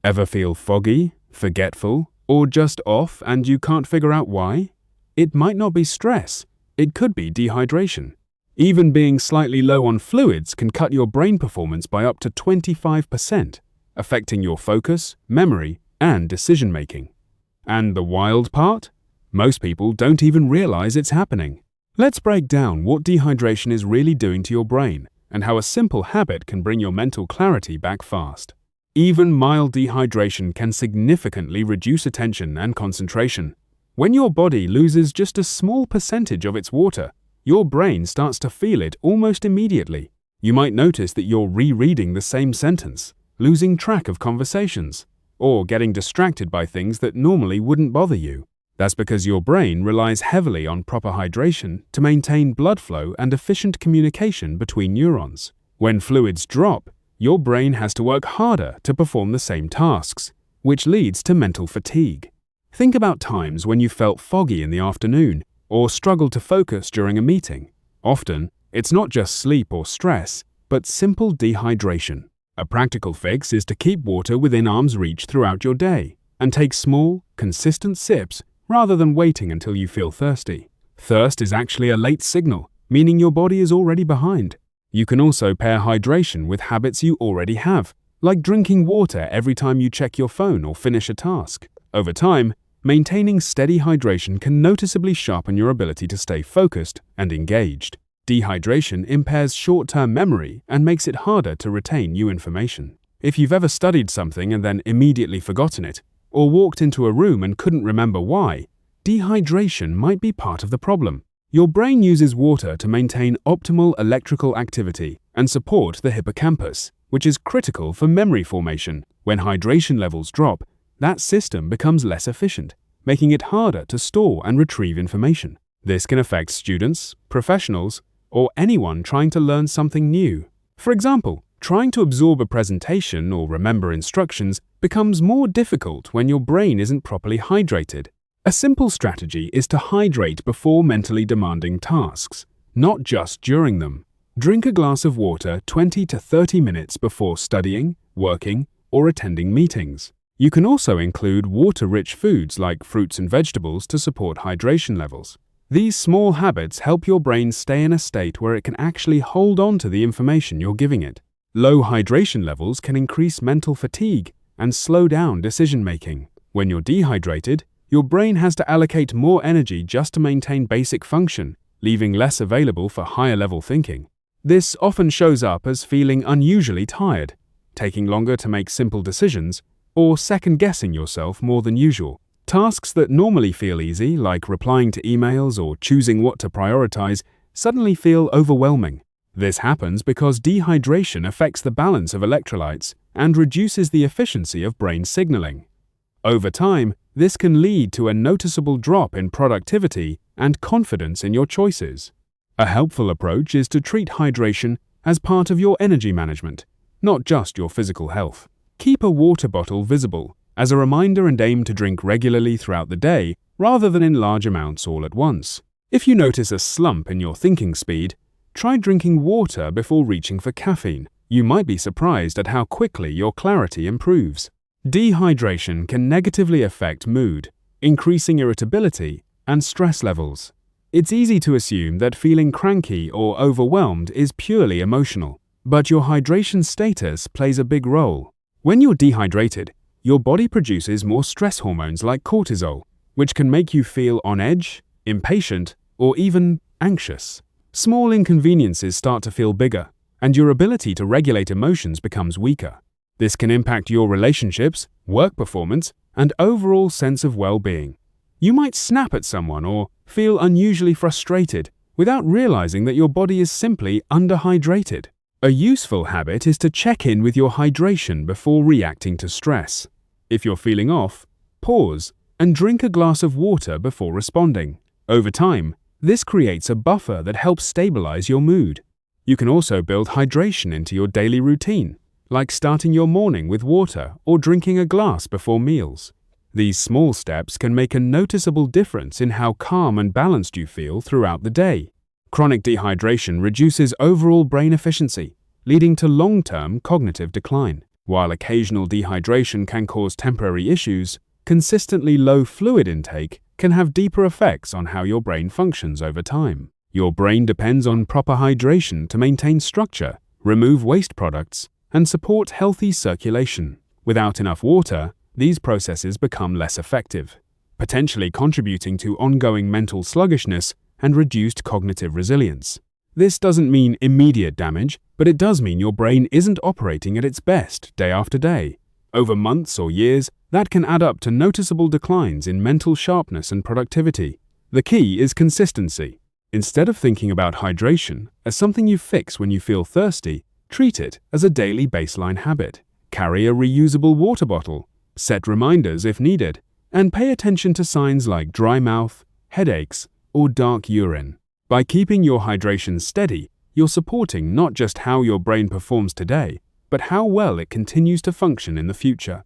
Ever feel foggy, forgetful, or just off and you can't figure out why? It might not be stress, it could be dehydration. Even being slightly low on fluids can cut your brain performance by up to 25%, affecting your focus, memory, and decision-making. And the wild part? Most people don't even realize it's happening. Let's break down what dehydration is really doing to your brain and how a simple habit can bring your mental clarity back fast. Even mild dehydration can significantly reduce attention and concentration. When your body loses just a small percentage of its water, your brain starts to feel it almost immediately. You might notice that you're rereading the same sentence, losing track of conversations, or getting distracted by things that normally wouldn't bother you. That's because your brain relies heavily on proper hydration to maintain blood flow and efficient communication between neurons. When fluids drop, your brain has to work harder to perform the same tasks, which leads to mental fatigue. Think about times when you felt foggy in the afternoon or struggled to focus during a meeting. Often, it's not just sleep or stress, but simple dehydration. A practical fix is to keep water within arm's reach throughout your day and take small, consistent sips rather than waiting until you feel thirsty. Thirst is actually a late signal, meaning your body is already behind. You can also pair hydration with habits you already have, like drinking water every time you check your phone or finish a task. Over time, maintaining steady hydration can noticeably sharpen your ability to stay focused and engaged. Dehydration impairs short-term memory and makes it harder to retain new information. If you've ever studied something and then immediately forgotten it, or walked into a room and couldn't remember why, dehydration might be part of the problem. Your brain uses water to maintain optimal electrical activity and support the hippocampus, which is critical for memory formation. When hydration levels drop, that system becomes less efficient, making it harder to store and retrieve information. This can affect students, professionals, or anyone trying to learn something new. For example, trying to absorb a presentation or remember instructions becomes more difficult when your brain isn't properly hydrated. A simple strategy is to hydrate before mentally demanding tasks, not just during them. Drink a glass of water 20 to 30 minutes before studying, working, or attending meetings. You can also include water-rich foods like fruits and vegetables to support hydration levels. These small habits help your brain stay in a state where it can actually hold on to the information you're giving it. Low hydration levels can increase mental fatigue and slow down decision-making. When you're dehydrated, your brain has to allocate more energy just to maintain basic function, leaving less available for higher-level thinking. This often shows up as feeling unusually tired, taking longer to make simple decisions, or second-guessing yourself more than usual. Tasks that normally feel easy, like replying to emails or choosing what to prioritize, suddenly feel overwhelming. This happens because dehydration affects the balance of electrolytes and reduces the efficiency of brain signaling. Over time, this can lead to a noticeable drop in productivity and confidence in your choices. A helpful approach is to treat hydration as part of your energy management, not just your physical health. Keep a water bottle visible as a reminder and aim to drink regularly throughout the day rather than in large amounts all at once. If you notice a slump in your thinking speed, try drinking water before reaching for caffeine. You might be surprised at how quickly your clarity improves. Dehydration can negatively affect mood, increasing irritability and stress levels. It's easy to assume that feeling cranky or overwhelmed is purely emotional, but your hydration status plays a big role. When you're dehydrated, your body produces more stress hormones like cortisol, which can make you feel on edge, impatient, or even anxious. Small inconveniences start to feel bigger, and your ability to regulate emotions becomes weaker. This can impact your relationships, work performance, and overall sense of well-being. You might snap at someone or feel unusually frustrated without realizing that your body is simply underhydrated. A useful habit is to check in with your hydration before reacting to stress. If you're feeling off, pause and drink a glass of water before responding. Over time, this creates a buffer that helps stabilize your mood. You can also build hydration into your daily routine, like starting your morning with water or drinking a glass before meals. These small steps can make a noticeable difference in how calm and balanced you feel throughout the day. Chronic dehydration reduces overall brain efficiency, leading to long-term cognitive decline. While occasional dehydration can cause temporary issues, consistently low fluid intake can have deeper effects on how your brain functions over time. Your brain depends on proper hydration to maintain structure, remove waste products, and support healthy circulation. Without enough water, these processes become less effective, potentially contributing to ongoing mental sluggishness and reduced cognitive resilience. This doesn't mean immediate damage, but it does mean your brain isn't operating at its best day after day. Over months or years, that can add up to noticeable declines in mental sharpness and productivity. The key is consistency. Instead of thinking about hydration as something you fix when you feel thirsty, treat it as a daily baseline habit. Carry a reusable water bottle, set reminders if needed, and pay attention to signs like dry mouth, headaches, or dark urine. By keeping your hydration steady, you're supporting not just how your brain performs today, but how well it continues to function in the future.